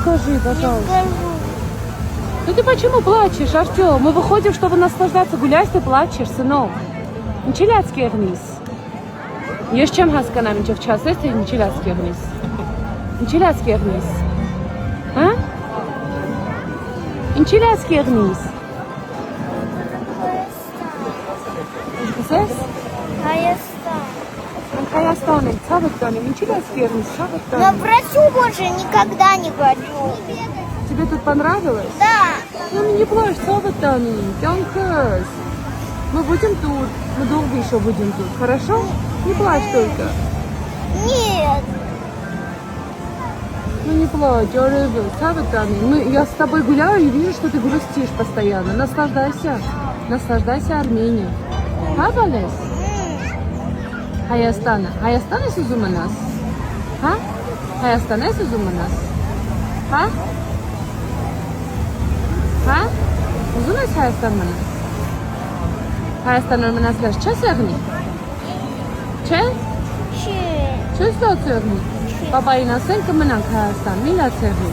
скажи, Не пожалуйста. скажу. Ну ты почему плачешь, Артем? Мы выходим, чтобы наслаждаться. Гулять, ты плачешь, сынок. Ничиляцкий гниз. Ես չեմ հասկանամ ինչով չասես, թե նիչիլացկի գնիս։ Նիչիլացկի գնիս։ Հա? Նիչիլացկի գնիս։ Ասես? Հայաստան. Հայաստան է, ցավը տանի, նիչիլացկի գնիս, ցավը Но տանի։ в Россию больше никогда не пойду. Тебе тут понравилось? Да. Ну не плачь, ցավը տանի, կյանքս։ Мы будем тут, мы долго еще будем тут, хорошо? Не плачь только. Нет. Ну не плачь, Оревел, я с тобой гуляю и вижу, что ты грустишь постоянно. Наслаждайся. Наслаждайся Арменией. Хавалес? Հայաստանը։ Հայաստանը սուզում ես։ Հա? Հայաստանը սուզում ես։ Հա? Հա? Ուզում ես Հայաստան մնաս։ Հայաստանում մնացած չես եղնի։ Չէ՞։ Չէ։ Չես լացեղնի։ Պապային ասեն կմնանք Հայաստան, մի լացեղի։